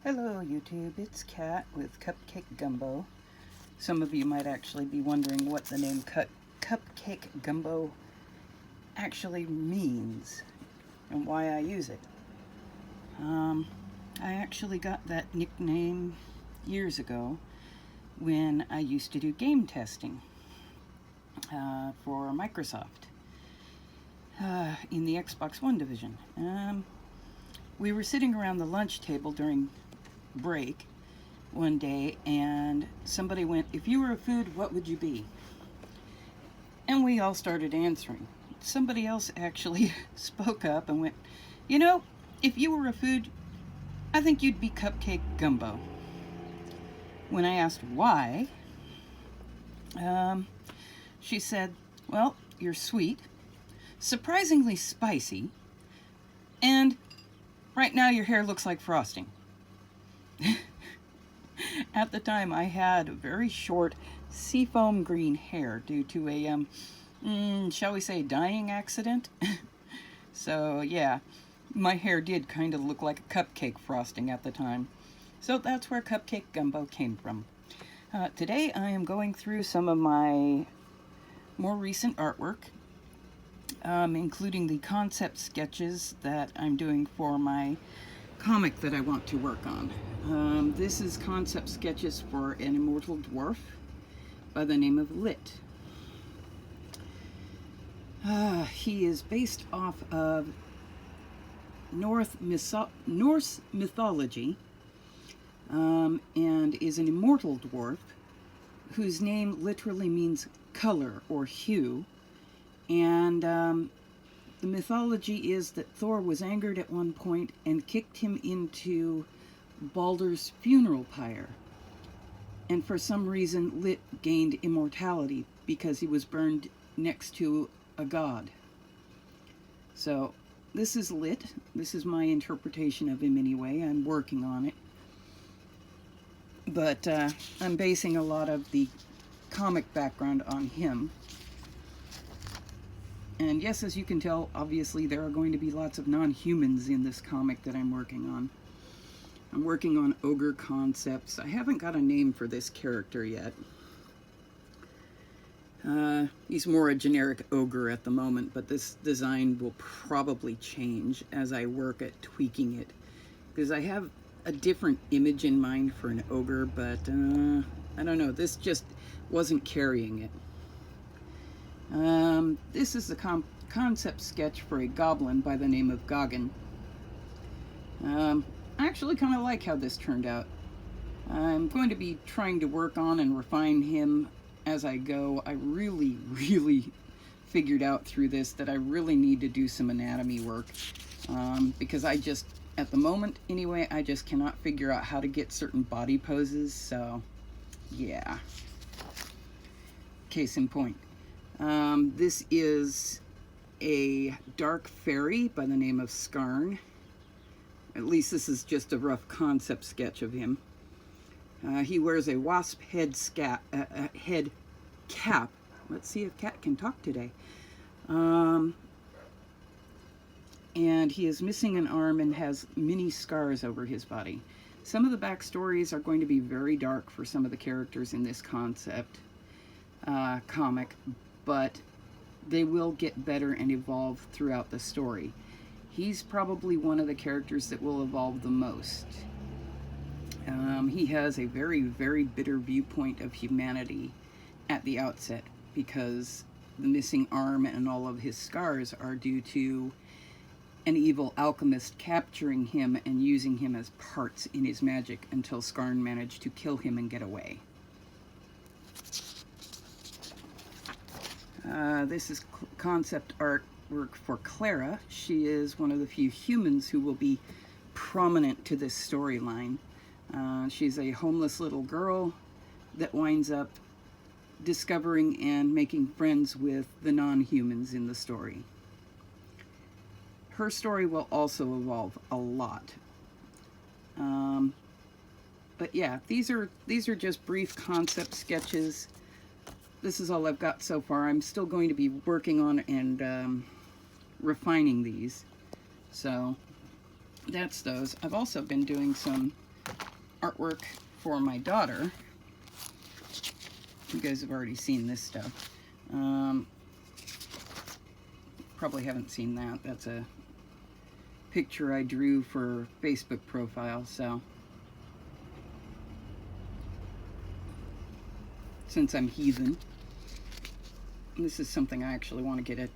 Hello YouTube, it's Kat with Cupcake Gumbo. Some of you might actually be wondering what the name Cupcake Gumbo actually means and why I use it. I actually got that nickname years ago when I used to do game testing for Microsoft in the Xbox One division. We were sitting around the lunch table during break one day and somebody went, "If you were a food, what would you be?" And we all started answering. Somebody else actually spoke up and went, "You know, if you were a food, I think you'd be Cupcake Gumbo." When I asked why, she said, "Well, you're sweet, surprisingly spicy, and right now your hair looks like frosting." At the time, I had very short seafoam green hair due to a, shall we say, dyeing accident. So yeah, my hair did kind of look like a cupcake frosting at the time. So that's where Cupcake Gumbo came from. Today I am going through some of my more recent artwork, including the concept sketches that I'm doing for my comic that I want to work on. This is concept sketches for an immortal dwarf by the name of Lit. He is based off of Norse mythology and is an immortal dwarf whose name literally means color or hue. And the mythology is that Thor was angered at one point and kicked him into Baldur's funeral pyre. And for some reason, Lit gained immortality because he was burned next to a god. So this is Lit. This is my interpretation of him anyway. I'm working on it. But I'm basing a lot of the comic background on him. And yes, as you can tell, obviously there are going to be lots of non-humans in this comic that I'm working on. I'm working on ogre concepts. I haven't got a name for this character yet. He's more a generic ogre at the moment, but this design will probably change as I work at tweaking it. Because I have a different image in mind for an ogre, but I don't know, this just wasn't carrying it. This is the concept sketch for a goblin by the name of Goggin. I actually kind of like how this turned out. I'm going to be trying to work on and refine him as I go. I really figured out through this that I really need to do some anatomy work because I just, at the moment anyway, I just cannot figure out how to get certain body poses, so yeah. Case in point. This is a dark fairy by the name of Skarn. At least this is just a rough concept sketch of him. He wears a wasp head cap. Let's see if Kat can talk today. And he is missing an arm and has many scars over his body. Some of the backstories are going to be very dark for some of the characters in this concept comic, but they will get better and evolve throughout the story. He's probably one of the characters that will evolve the most. He has a very bitter viewpoint of humanity at the outset because the missing arm and all of his scars are due to an evil alchemist capturing him and using him as parts in his magic until Skarn managed to kill him and get away. This is concept artwork for Clara. She is one of the few humans who will be prominent to this storyline. She's a homeless little girl that winds up discovering and making friends with the non-humans in the story. Her story will also evolve a lot. But yeah, these are just brief concept sketches. This is all I've got so far. I'm still going to be working on and refining these. So that's those. I've also been doing some artwork for my daughter. You guys have already seen this stuff. Probably haven't seen that. That's a picture I drew for Facebook profile, so since I'm heathen. This is something I actually want to get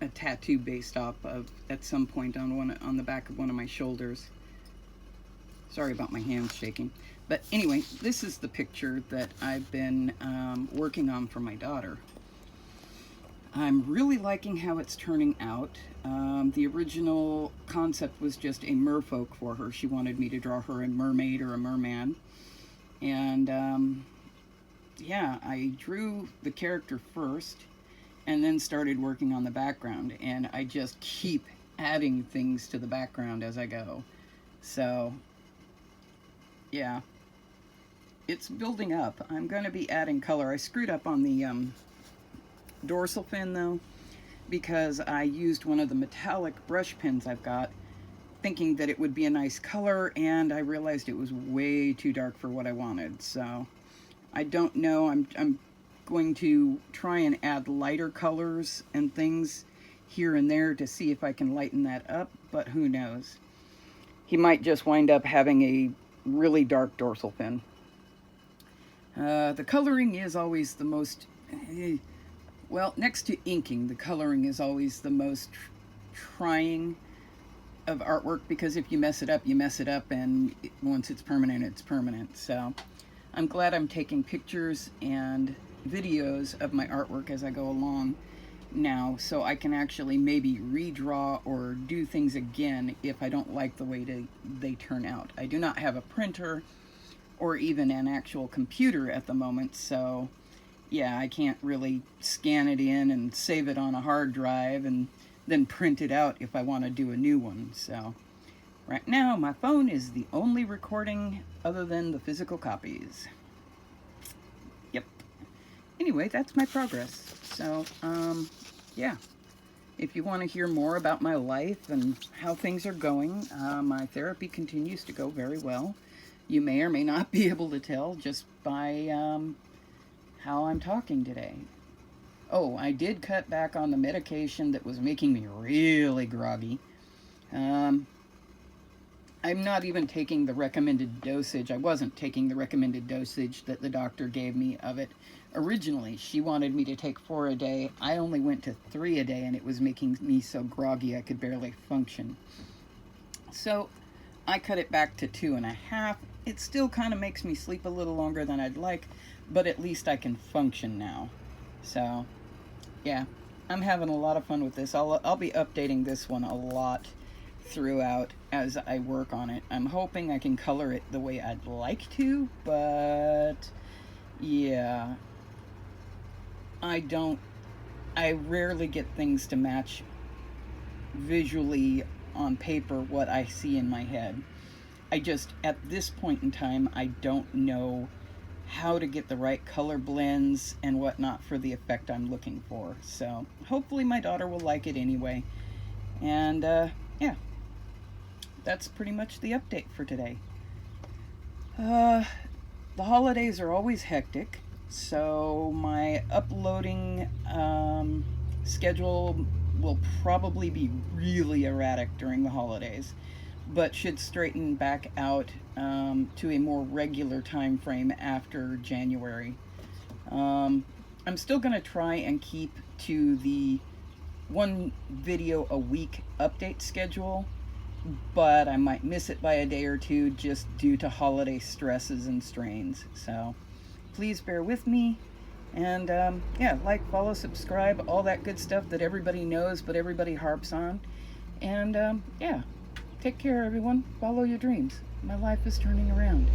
a tattoo based off of at some point on the back of one of my shoulders. Sorry about my hands shaking. But anyway, this is the picture that I've been working on for my daughter. I'm really liking how it's turning out. The original concept was just a merfolk for her. She wanted me to draw her a mermaid or a merman. And yeah, I drew the character first and then started working on the background. And I just keep adding things to the background as I go. So yeah, it's building up. I'm going to be adding color. I screwed up on the dorsal fin though, because I used one of the metallic brush pens I've got, thinking that it would be a nice color, and I realized it was way too dark for what I wanted. So I don't know. I'm going to try and add lighter colors and things here and there to see if I can lighten that up, but who knows. He might just wind up having a really dark dorsal fin. The coloring is always the most, well, next to inking, the coloring is always the most trying of artwork, because if you mess it up, you mess it up, and once it's permanent, it's permanent. So I'm glad I'm taking pictures and videos of my artwork as I go along now, so I can actually maybe redraw or do things again if I don't like the way they turn out. I do not have a printer or even an actual computer at the moment, so yeah, I can't really scan it in and save it on a hard drive and then print it out if I want to do a new one. So right now my phone is the only recording other than the physical copies. Yep. Anyway, that's my progress. So yeah, if you want to hear more about my life and how things are going, my therapy continues to go very well. You may or may not be able to tell just by how I'm talking today. Oh, I did cut back on the medication that was making me really groggy. I'm not even taking the recommended dosage. I wasn't taking the recommended dosage that the doctor gave me of it. Originally, she wanted me to take 4 a day. I only went to 3 a day, and it was making me so groggy I could barely function. So I cut it back to 2.5. It still kind of makes me sleep a little longer than I'd like, but at least I can function now. So yeah, I'm having a lot of fun with this. I'll be updating this one a lot throughout as I work on it. I'm hoping I can color it the way I'd like to, but yeah, I rarely get things to match visually on paper what I see in my head. I just, at this point in time, I don't know how to get the right color blends and whatnot for the effect I'm looking for. So hopefully my daughter will like it anyway. And yeah, that's pretty much the update for today. The holidays are always hectic, so my uploading schedule will probably be really erratic during the holidays, but should straighten back out to a more regular time frame after January. I'm still going to try and keep to the 1 video a week update schedule, but I might miss it by a day or two just due to holiday stresses and strains. So please bear with me. And yeah, like, follow, subscribe, all that good stuff that everybody knows but everybody harps on. And yeah, take care, everyone. Follow your dreams. My life is turning around.